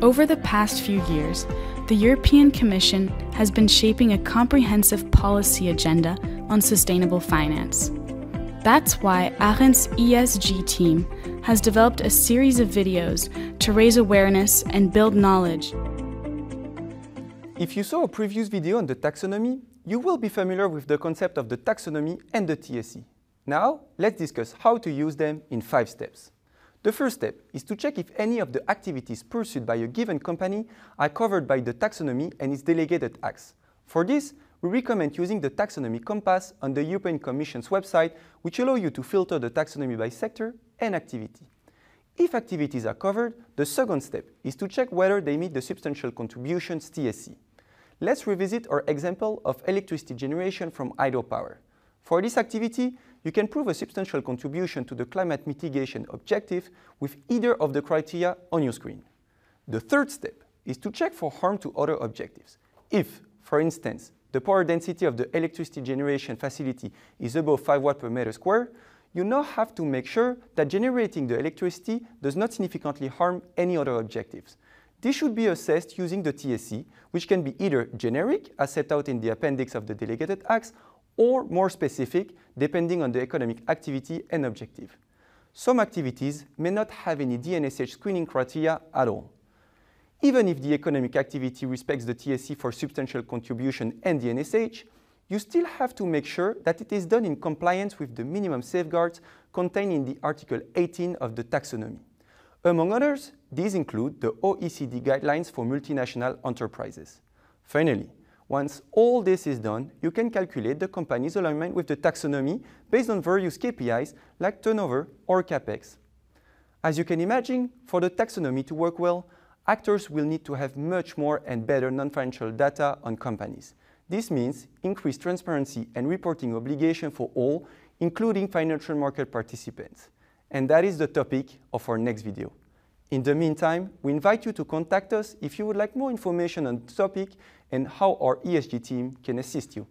Over the past few years, the European Commission has been shaping a comprehensive policy agenda on sustainable finance. That's why Arendt's ESG team has developed a series of videos to raise awareness and build knowledge. If you saw a previous video on the taxonomy, you will be familiar with the concept of the taxonomy and the TSE. Now, let's discuss how to use them in 5 steps. The first step is to check if any of the activities pursued by a given company are covered by the taxonomy and its delegated acts. For this, we recommend using the taxonomy compass on the European Commission's website, which allows you to filter the taxonomy by sector and activity. If activities are covered, the second step is to check whether they meet the substantial contributions TSE. Let's revisit our example of electricity generation from hydropower. For this activity, you can prove a substantial contribution to the climate mitigation objective with either of the criteria on your screen. The third step is to check for harm to other objectives. If, for instance, the power density of the electricity generation facility is above 5 watts per meter square, you now have to make sure that generating the electricity does not significantly harm any other objectives. This should be assessed using the TSE, which can be either generic, as set out in the appendix of the delegated acts, or more specific, depending on the economic activity and objective. Some activities may not have any DNSH screening criteria at all. Even if the economic activity respects the TSE for substantial contribution and DNSH, you still have to make sure that it is done in compliance with the minimum safeguards contained in the Article 18 of the taxonomy. Among others, these include the OECD guidelines for multinational enterprises. Finally, once all this is done, you can calculate the company's alignment with the taxonomy based on various KPIs like turnover or CapEx. As you can imagine, for the taxonomy to work well, actors will need to have much more and better non-financial data on companies. This means increased transparency and reporting obligation for all, including financial market participants. And that is the topic of our next video. In the meantime, we invite you to contact us if you would like more information on the topic and how our ESG team can assist you.